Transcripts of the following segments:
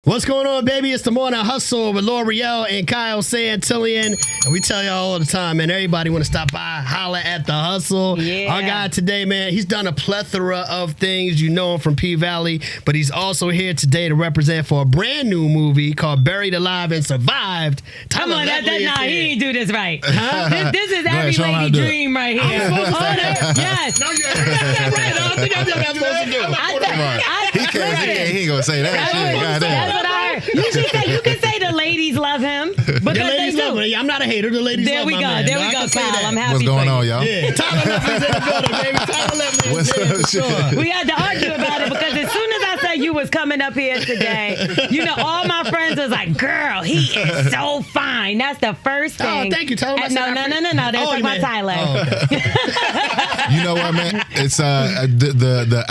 What's going on, baby? It's the Morning Hustle with L'Oreal and Kyle Santillian. And we tell y'all all the time, man, everybody want to stop by, holla at the hustle. Yeah. Our guy today, man, he's done a plethora of things. You know him from P-Valley, but he's also here today to represent for a brand new movie called Buried Alive and Survived. Come on, he didn't do this right. Huh? This is every lady dream right here. Yes. No, you're right. I don't think I'm supposed to do it. He ain't gonna say that shit. Goddamn. That's what I heard. You can say the ladies love him because The ladies they do. love me. I'm not a hater. The ladies There love we my go. man. There I we go, can say Kyle. that. I'm happy What's going on, y'all? Yeah, Tyler Lepley's in the building, baby. Tyler Lepley is here for sure. We had to argue about it because as soon as I said you was coming up here today, you know, all my friends was like, "Girl, he is so fine." That's the first thing. Oh, thank you, Tyler. No. They were talking about Tyler. Oh, okay. You know what, man? It's the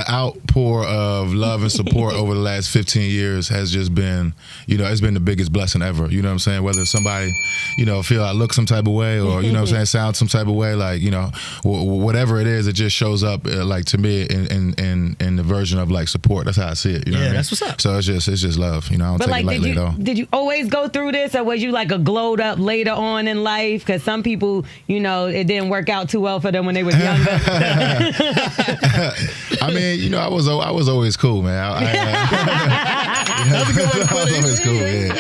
outpour of love and support over the last 15 years has just been, you know, it's been the biggest blessing ever. You know what I'm saying? Whether somebody, you know, feel I look some type of way or, you know what I'm saying, sound some type of way, like, you know, whatever it is, it just shows up like to me in the version of like support. That's how I see it. You know what I mean? That's what's up. So it's just love. You know, I don't But take like, it lightly at all. did you always go through this, or was you like a glowed up later on in life? Because some people, you know, it didn't work out too well for them when they was younger. I mean, you know, I was always cool, man. I was always cool. Yeah.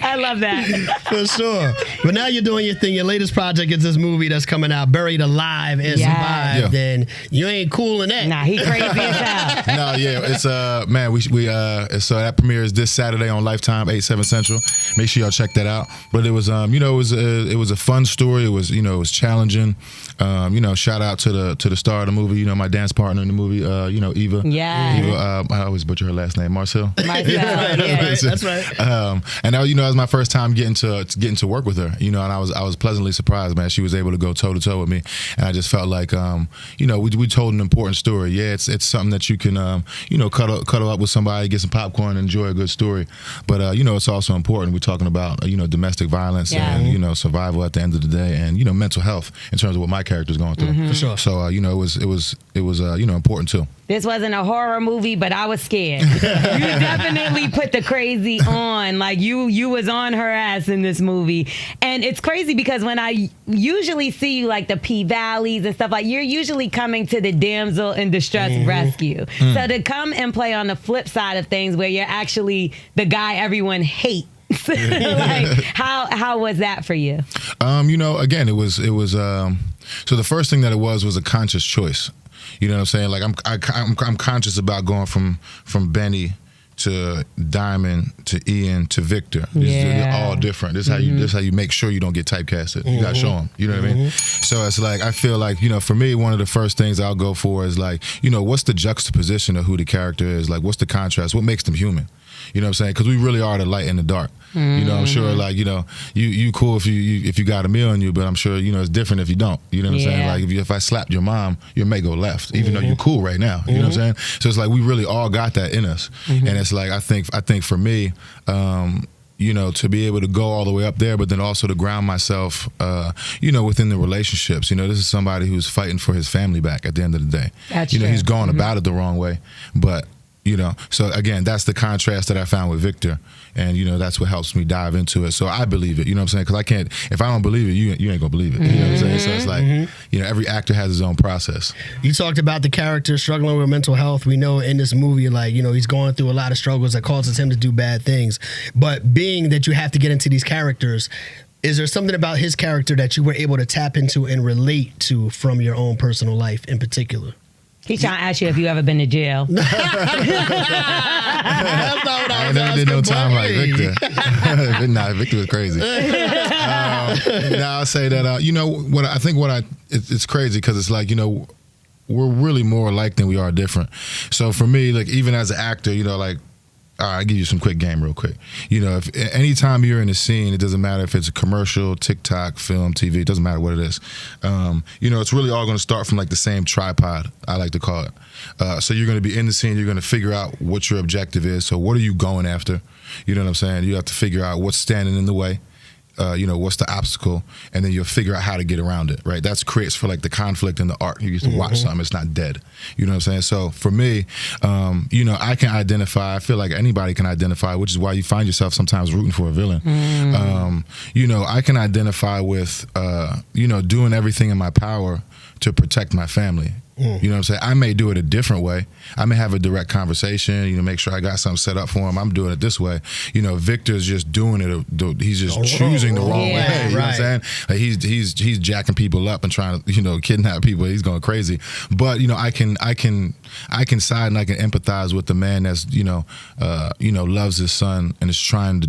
I love that. For sure. But now you're doing your thing. Your latest project is this movie that's coming out, Buried Alive and Survived. Yeah. And you ain't cool in that. Nah, he crazy as hell. No, yeah, it's man, we so that premieres this Saturday on Lifetime, 8/7 Central. Make sure y'all check that out. But it was you know, it was a fun story. It was, you know, it was challenging. You know, shout out to the star of the movie, you know, my dance partner in the movie, you know, Eva. Yeah. Eva, I always butcher her last name, Marcille. That's right. And that, you know, that was my first time getting to work with her, you know, and I was pleasantly surprised, man. She was able to go toe to toe with me, and I just felt like, you know, we told an important story. Yeah, it's something that you can, you know, cuddle up with somebody, get some popcorn, and enjoy a good story. But you know, it's also important. We're talking about, you know, domestic violence and, you know, survival at the end of the day, and, you know, mental health in terms of what my character's going through. For sure. So you know, it was you know, important too. This wasn't a horror movie, but I was scared. You definitely put the crazy on. Like, you was on her ass in this movie. And it's crazy because when I usually see you, like, the P-Valleys and stuff, like, you're usually coming to the damsel in distress rescue. So to come and play on the flip side of things where you're actually the guy everyone hates, like, how was that for you? You know, again, it was so the first thing that it was a conscious choice. You know what I'm saying? Like, I'm conscious about going from Benny to Diamond to Ian to Victor. They're all different. This is how you make sure you don't get typecasted. You gotta show them. You know what I mean? So it's like, I feel like, you know, for me, one of the first things I'll go for is like, you know, what's the juxtaposition of who the character is? Like, what's the contrast? What makes them human? You know what I'm saying? Because we really are the light in the dark. You know, I'm sure, like, you know, you cool if you got a meal on you, but I'm sure, you know, it's different if you don't. You know what I'm saying? Like, if I slapped your mom, your may go left, even though you're cool right now. You know what I'm saying? So it's like, we really all got that in us. And it's like, I think for me, you know, to be able to go all the way up there, but then also to ground myself, you know, within the relationships. You know, this is somebody who's fighting for his family back at the end of the day. That's you know, true. he's going about it the wrong way, but, you know, so again, that's the contrast that I found with Victor, and, you know, that's what helps me dive into it. So I believe it, you know what I'm saying? Because if I don't believe it, you ain't gonna believe it. You know what I'm saying? So it's like, you know, every actor has his own process. You talked about the character struggling with mental health. We know in this movie, like, you know, he's going through a lot of struggles that causes him to do bad things. But being that you have to get into these characters, is there something about his character that you were able to tap into and relate to from your own personal life in particular? He's trying to ask you if you ever been to jail. That's not what I I was never did no asking, time boy. like Victor. Nah, Victor was crazy. Now I'll say that, you know, it's crazy because it's like, you know, we're really more alike than we are different. So for me, like, even as an actor, you know, like, all right, I'll give you some quick game real quick. You know, if anytime you're in a scene, it doesn't matter if it's a commercial, TikTok, film, TV, it doesn't matter what it is. You know, it's really all going to start from like the same tripod, I like to call it. So you're going to be in the scene, you're going to figure out what your objective is. So what are you going after? You know what I'm saying? You have to figure out what's standing in the way. what's the obstacle, and then you'll figure out how to get around it, right? That's creates for like the conflict in the art. You used to watch something, it's not dead. You know what I'm saying? So for me, I can identify, I feel like anybody can identify, which is why you find yourself sometimes rooting for a villain. I can identify with, doing everything in my power to protect my family. You know what I'm saying? I may do it a different way. I may have a direct conversation, make sure I got something set up for him. I'm doing it this way. Victor's just doing it. He's just choosing the wrong way. You know what I'm saying? Like he's jacking people up and trying to, kidnap people. He's going crazy. But, I can side and I can empathize with the man that's, loves his son and is trying to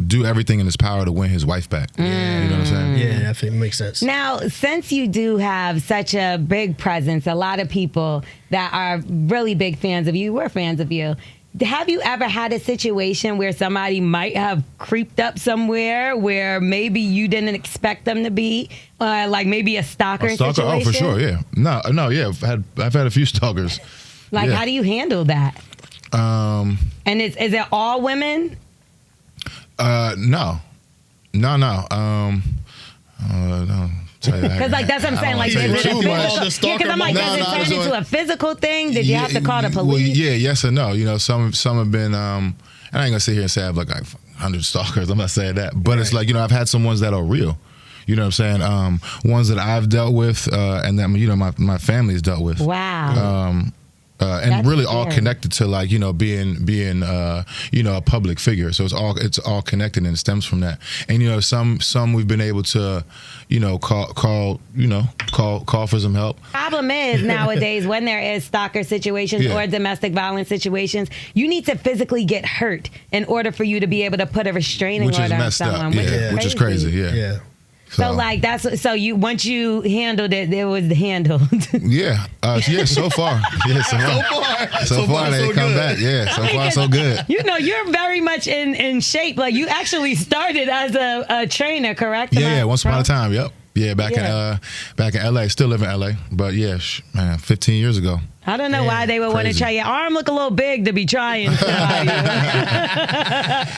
do everything in his power to win his wife back. You know what I'm saying? Yeah, definitely makes sense. Now, since you do have such a big presence, a lot of people that are really big fans of you, we're fans of you. Have you ever had a situation where somebody might have creeped up somewhere where maybe you didn't expect them to be, like maybe a stalker situation? Oh, for sure, yeah. No, yeah. I've had a few stalkers. Like, how do you handle that? And is it all women? No. Because like that's what I'm saying. Like, is it a physical? Because I'm like, does it turn into a physical thing? Did you have to call the police? Well, yes or no. Some have been. And I ain't gonna sit here and say I have like 100 stalkers. I'm not saying that, but it's like I've had some ones that are real. You know what I'm saying? Ones that I've dealt with, and that my family's dealt with. Wow. And that's really scary. All connected to like being a public figure. So it's all connected and it stems from that. And some we've been able to call for some help. Problem is nowadays when there is stalker situations or domestic violence situations, you need to physically get hurt in order for you to be able to put a restraining order on someone, which is crazy. Yeah. So like once you handled it, it was handled. So far. So far they come back. Yeah, so far so good. You're very much in shape. Like you actually started as a trainer, correct? Once upon a time. Yep. Yeah, back in LA. Still live in LA, but 15 years ago. I don't know why they would want to try. Your arm look a little big to be trying.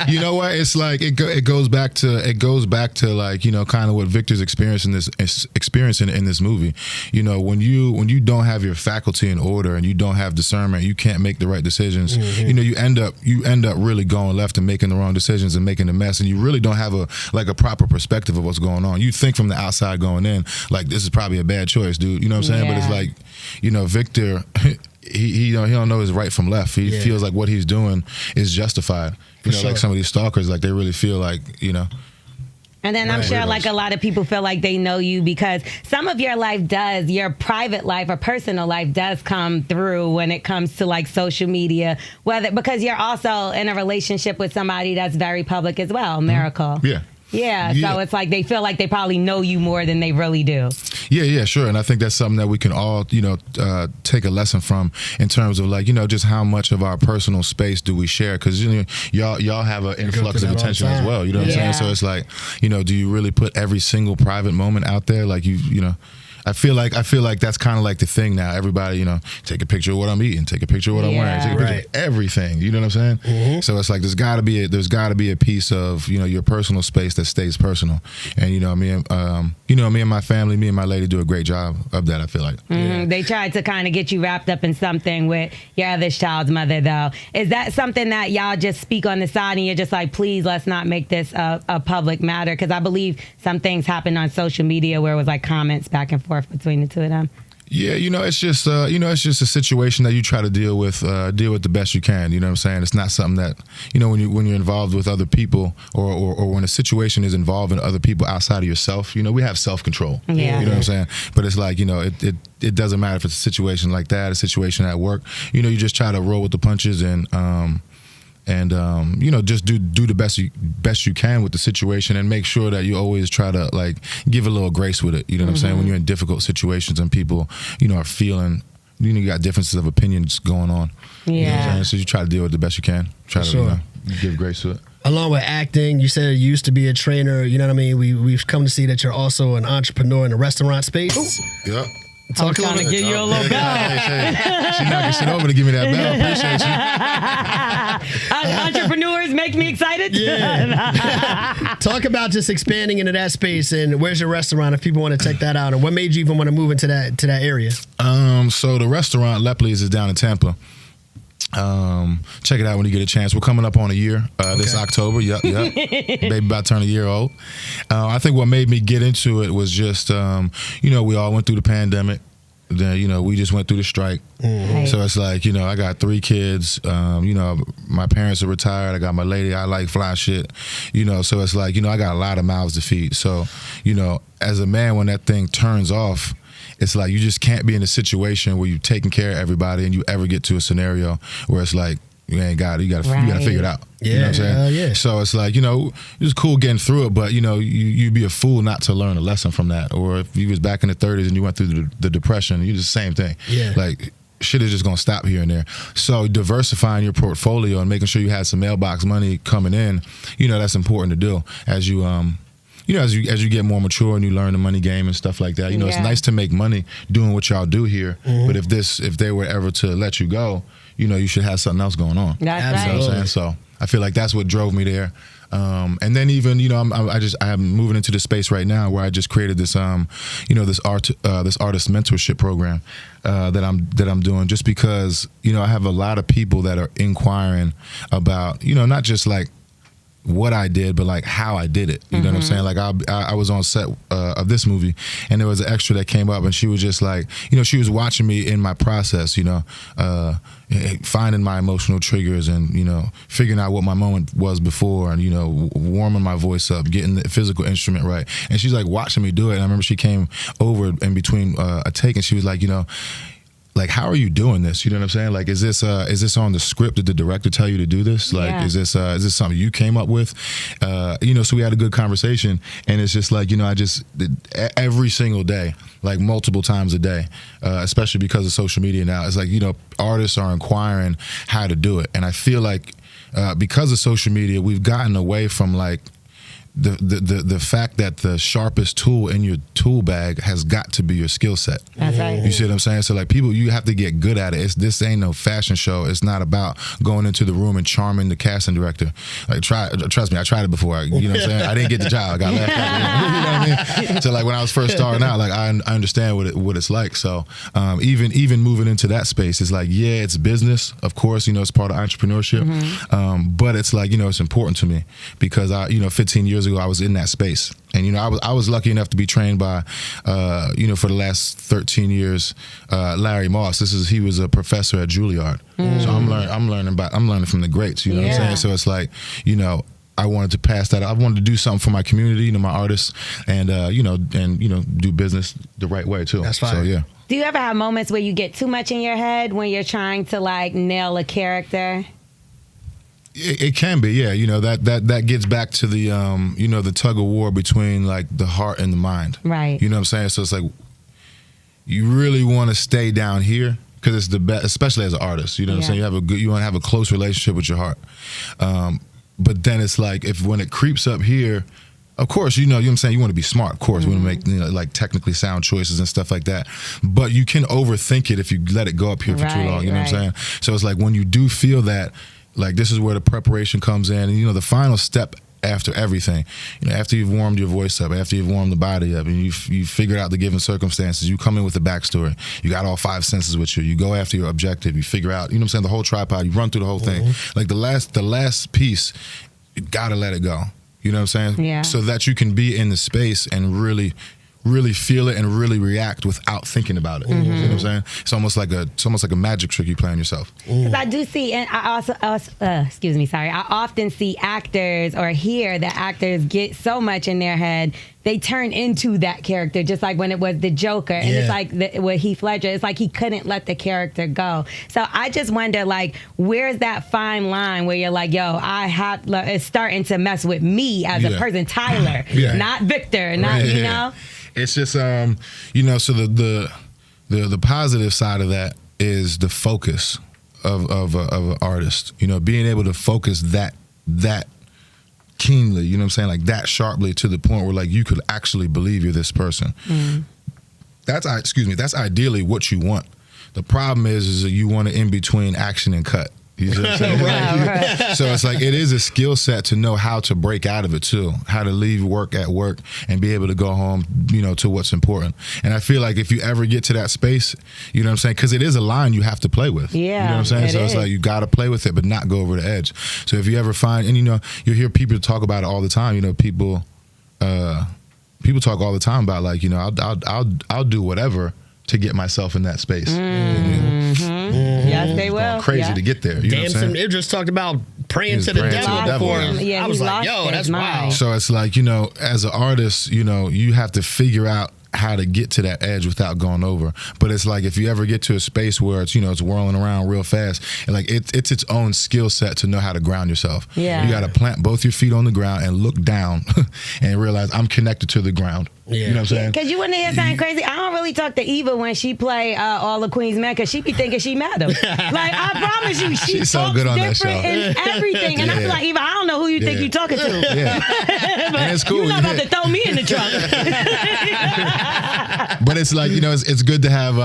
You know what? It's like it goes back to like kind of what Victor's experiencing in this movie. When you don't have your faculty in order and you don't have discernment, you can't make the right decisions. You end up really going left and making the wrong decisions and making a mess, and you really don't have a proper perspective of what's going on. You think from the outside going in, like this is probably a bad choice, dude. You know what I'm saying? But it's like, Victor. He don't know his right from left. He feels like what he's doing is justified. Like some of these stalkers, like they really feel like, And then I'm sure like a lot of people feel like they know you because some of your private life or personal life does come through when it comes to like social media, because you're also in a relationship with somebody that's very public as well, Miracle. Yeah, so it's like they feel like they probably know you more than they really do. Yeah, sure. And I think that's something that we can all, take a lesson from in terms of like, just how much of our personal space do we share? Because, y'all have an influx of attention as well. You know what I'm saying? So it's like, do you really put every single private moment out there? Like I feel like that's kind of like the thing now. Everybody, take a picture of what I'm eating, take a picture of what I'm wearing, take a picture of everything. You know what I'm saying? So it's like there's got to be a piece of your personal space that stays personal. And me and my family, me and my lady do a great job of that. I feel like they tried to kind of get you wrapped up in something with your other child's mother, though. Is that something that y'all just speak on the side and you're just like, please, let's not make this a public matter? Because I believe some things happened on social media where it was like comments back and forth between the two of them. Yeah, it's just a situation that you try to deal with the best you can. You know what I'm saying? It's not something that when you're involved with other people or when a situation is involving other people outside of yourself. We have self-control. Yeah. You know what I'm saying? But it's like it doesn't matter if it's a situation like that, a situation at work. You just try to roll with the punches and just do the best you can with the situation and make sure that you always try to like give a little grace with it. You know what I'm saying? When you're in difficult situations and people, are feeling, you got differences of opinions going on. Yeah. You know what I'm saying? So you try to deal with it the best you can. Try to give grace to it. Along with acting, you said you used to be a trainer. You know what I mean? We've come to see that you're also an entrepreneur in the restaurant space. Yeah. I'm trying to give you a little bell. She knocked your shit over to give me that bell. Appreciate you. Entrepreneurs make me excited. Yeah. Talk about just expanding into that space, and where's your restaurant if people want to check that out, and what made you even want to move into that area? So the restaurant Lepley's is down in Tampa. Check it out when you get a chance. We're coming up on a year this October. Yep. Baby about to turn a year old. I think what made me get into it was just, we all went through the pandemic. Then, we just went through the strike. Mm-hmm. So it's like, I got 3 kids. My parents are retired. I got my lady. I like fly shit. So it's like, I got a lot of mouths to feed. So, as a man, when that thing turns off, it's like you just can't be in a situation where you're taking care of everybody and you ever get to a scenario where it's like, you ain't got it. You got to figure it out. Yeah, you know what I'm saying? yeah. So it's like, it was cool getting through it, but, you'd be a fool not to learn a lesson from that. Or if you was back in the 30s and you went through the depression, you just the same thing. Yeah. Like, shit is just going to stop here and there. So diversifying your portfolio and making sure you had some mailbox money coming in, that's important to do as you, as you get more mature and you learn the money game and stuff like that. It's nice to make money doing what y'all do here. Mm-hmm. But if they were ever to let you go, you should have something else going on. That's You know what I'm saying? So I feel like that's what drove me there. And then even I'm moving into the space right now where I just created this this artist mentorship program that I'm doing just because I have a lot of people that are inquiring about not just like what I did, but like how I did it. You know what I'm saying? Like I was on set of this movie, and there was an extra that came up, and she was just like, she was watching me in my process, finding my emotional triggers and figuring out what my moment was before, and warming my voice up, getting the physical instrument right. And she's like watching me do it. And I remember she came over in between a take, and she was like, like, how are you doing this? You know what I'm saying? Like, is this on the script? Did the director tell you to do this? Like, is this something you came up with? So we had a good conversation, and it's just like, I just every single day, like multiple times a day, especially because of social media now. It's like, artists are inquiring how to do it, and I feel like because of social media, we've gotten away from like the fact that the sharpest tool in your tool bag has got to be your skill set. That's right. You see what I'm saying? So like people, you have to get good at it. This ain't no fashion show. It's not about going into the room and charming the casting director. Like trust me, I tried it before. You know what I'm saying? I didn't get the job. I got left out. You know what I mean? So like when I was first starting out, like I understand what it's like. So even moving into that space, it's like, yeah, it's business. Of course, it's part of entrepreneurship. But it's like, it's important to me because 15 years ago I was in that space, and I was lucky enough to be trained by for the last 13 years Larry Moss. He was a professor at Juilliard. So I'm learning from the greats. You know what I'm saying? So it's like I wanted to pass that. I wanted to do something for my community, my artists, and do business the right way too. That's fine. So yeah. Do you ever have moments where you get too much in your head when you're trying to like nail a character? It can be, yeah. That gets back to the the tug of war between like the heart and the mind. Right. You know what I'm saying? So it's like you really want to stay down here because it's the best, especially as an artist. You know what I'm saying? You want to have a close relationship with your heart. But then it's like when it creeps up here, of course, you know what I'm saying? You want to be smart, of course. You want to make like technically sound choices and stuff like that. But you can overthink it if you let it go up here for too long. You know what I'm saying? So it's like when you do feel that, like this is where the preparation comes in, and the final step after everything, after you've warmed your voice up, after you've warmed the body up, and you've figured out the given circumstances, you come in with a backstory. You got all 5 senses with you. You go after your objective. You figure out, you know what I'm saying, the whole tripod. You run through the whole thing. Like the last piece, you gotta let it go. You know what I'm saying? Yeah. So that you can be in the space and really feel it and really react without thinking about it. You know what I'm saying? It's almost like a magic trick you play on yourself. Because I do see, and I also, I often see actors or hear that actors get so much in their head, they turn into that character, just like when it was the Joker. And it's like with Heath Ledger, it's like he couldn't let the character go. So I just wonder, like, where's that fine line where you're like, yo, it's starting to mess with me as a person, Tyler, not Victor, not, you know? It's just, so the positive side of that is the focus of an artist. Being able to focus that keenly, you know what I'm saying, like that sharply to the point where like you could actually believe you're this person. That's ideally what you want. The problem is that you want to in between action and cut. You see what I'm saying? Right. So it's like it is a skill set to know how to break out of it too, how to leave work at work and be able to go home, to what's important. And I feel like if you ever get to that space, you know what I'm saying? Because it is a line you have to play with. Yeah, you know what I'm saying? So it's like you got to play with it, but not go over the edge. So if you ever find, and you hear people talk about it all the time. People talk all the time about like, I'll do whatever to get myself in that space. Yes, they will. Crazy to get there. You know what I'm saying? Damson Idris talked about praying to the devil before. Yeah, I was like, yo, that's wild. So it's like, as an artist, you have to figure out how to get to that edge without going over. But it's like if you ever get to a space where it's it's whirling around real fast, and like it's its own skill set to know how to ground yourself. Yeah. You got to plant both your feet on the ground and look down and realize I'm connected to the ground. Yeah. You know what I'm saying? Because you wouldn't hear something crazy. I don't really talk to Eva when she play All the Queen's Men because she be thinking she madam. Like, I promise you, she's so good on that different show. in everything. And I feel like, Eva, I don't know who you think you're talking to. Yeah. But and it's cool. you're not about to throw me in the trunk. But it's like, it's good to have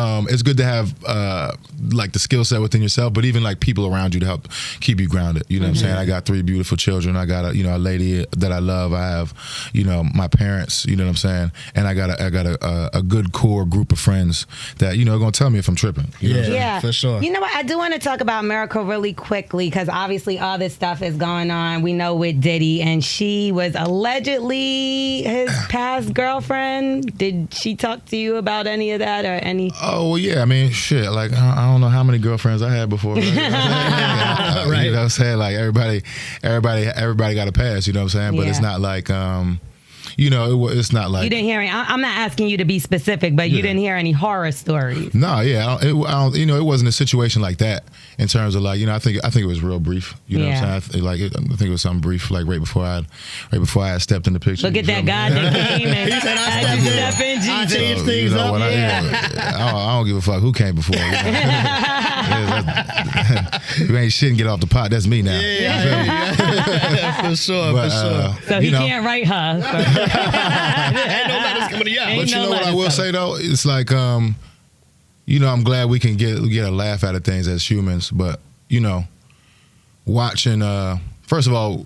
like the skill set within yourself, but even like people around you to help keep you grounded. You know what I'm saying? I got 3 beautiful children. I got a lady that I love. I have, my parents, you know what I'm saying? And I got a good core group of friends that, are going to tell me if I'm tripping. You know what I'm saying? Yeah, for sure. You know what? I do want to talk about Miracle really quickly because obviously all this stuff is going on. We know with Diddy, and she was allegedly his past girlfriend. Did she talk to you about any of that or any? Oh, well, yeah. I mean, shit. Like, I don't know how many girlfriends I had before. Right? Right. You know what I'm saying? Like, everybody got a pass, you know what I'm saying? But it's not like, it's not like... You didn't hear any... I'm not asking you to be specific, but you didn't hear any horror stories. No, yeah. I don't, it wasn't a situation like that in terms of like, I think it was real brief. You know what I'm saying? I think it was something brief, like right before I had stepped in the picture. Look at that God that came and He said, had you step in, I Jesus. changed things up. I don't give a fuck who came before. You ain't shit and get off the pot. That's me now. Yeah. For sure, But, for sure. So he can't write her. Ain't no letters coming to you. But you know what I will say though? It's like, I'm glad we can get a laugh out of things as humans. But watching, first of all,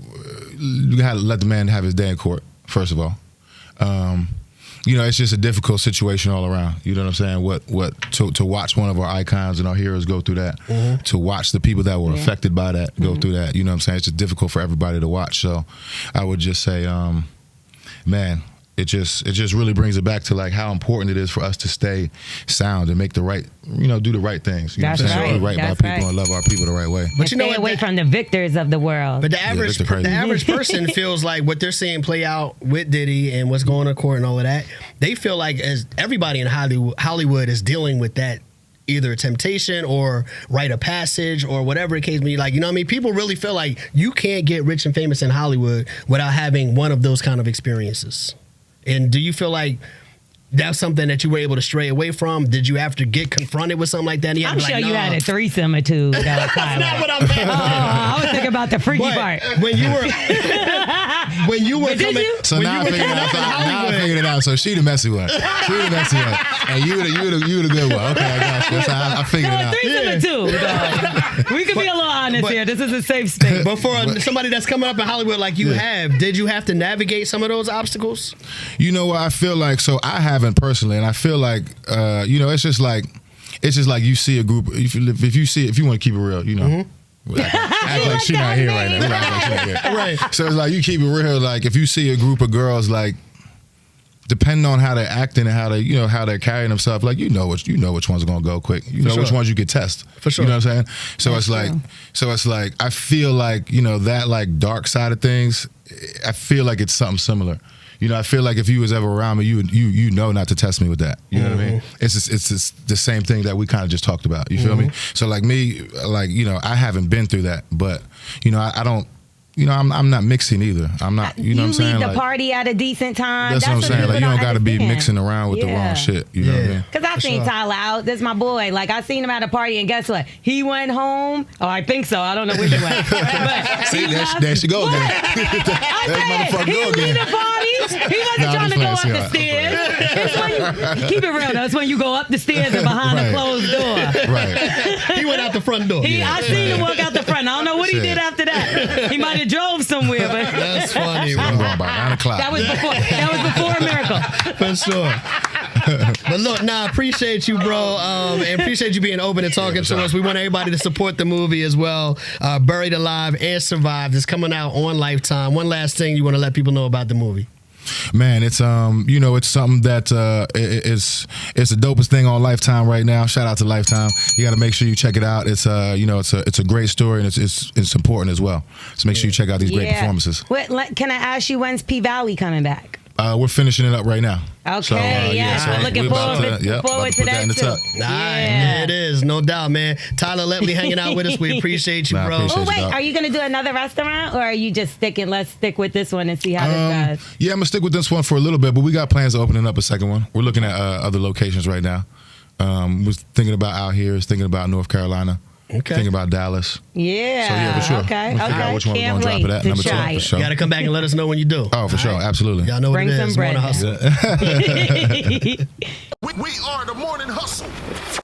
you gotta let the man have his day in court. First of all, it's just a difficult situation all around. You know what I'm saying? To watch one of our icons and our heroes go through that, to watch the people that were affected by that go through that. You know what I'm saying? It's just difficult for everybody to watch. So I would just say, man, it just really brings it back to like how important it is for us to stay sound and make the right, do the right things. You know what I'm saying? Do right by people and love our people the right way. But stay away from the victors of the world. But the average person feels like what they're seeing play out with Diddy and what's going on in court and all of that, they feel like as everybody in Hollywood is dealing with that, either temptation or rite of passage or whatever the case may be. Like, people really feel like you can't get rich and famous in Hollywood without having one of those kind of experiences. And do you feel like that's something that you were able to stray away from? Did you have to get confronted with something like that? I'm sure you had a threesome or two. That's not what I meant. I was thinking about the freaky part. When you were coming, so now I figured it out. So she the messy one. And you the good one. Okay, I got you. So I figured it out. Threesome or two. We can be a little honest here. This is a safe space. But for somebody that's coming up in Hollywood like you have, did you have to navigate some of those obstacles? You know what I feel like? So I haven't personally, and I feel like it's just like you see a group. If you want to keep it real, act like she's not here right now. Act like she's not here. Right. So it's like you keep it real. Like if you see a group of girls, like depending on how they're acting and how they, how they're carrying themselves, like which one's gonna go quick. Which ones you could test. For sure. You know what I'm saying? So it's like I feel like that like dark side of things. I feel like it's something similar. I feel like if you was ever around me, you know not to test me with that. You know what I mean? It's the same thing that we kind of just talked about. You feel me? So like me, like I haven't been through that, but I don't. I'm not mixing either. I'm not. You know what I'm saying? You leave like, the party at a decent time. That's what I'm saying. Like you don't got to be mixing around with the wrong shit. You know what I mean? Because I seen Tyler out. That's my boy. Like I seen him at a party, and guess what? He went home. Oh, I think so. I don't know which way. But see, there she go again. He leave the party. He wasn't trying to go up the stairs. It's when keep it real. That's when you go up the stairs and behind a closed door. Right. He went out the front door. I seen him walk out the front. I don't know what he did after that. He might have drove somewhere, but That's funny, bro. I'm going by 9 o'clock. that was before a miracle. For sure. But look, I appreciate you, bro, and appreciate you being open and talking to us. We want everybody to support the movie as well. Buried Alive and Survived is coming out on Lifetime. One last thing you want to let people know about the movie? Man, it's it's something that it's the dopest thing on Lifetime right now. Shout out to Lifetime. You got to make sure you check it out. It's it's a great story, and it's important as well. So make sure you check out these great performances. Can I ask you, when's P Valley coming back? We're finishing it up right now. Okay, so, I'm looking forward to that too. Yeah, it is, no doubt, man. Tyler Lepley hanging out with us. We appreciate you, bro. Oh wait, are you gonna do another restaurant, or are you just let's stick with this one and see how this goes? Yeah, I'm gonna stick with this one for a little bit, but we got plans of opening up a second one. We're looking at other locations right now. Was thinking about out here, thinking about North Carolina. Okay. Thinking about Dallas. Yeah. So yeah, for sure. Okay. We'll figure out which one we're gonna drop it at. Number 2, for sure. You gotta come back and let us know when you do. Oh, for sure, absolutely. Y'all know what Bring it some is. bread. Morning Hustle. We are the Morning Hustle.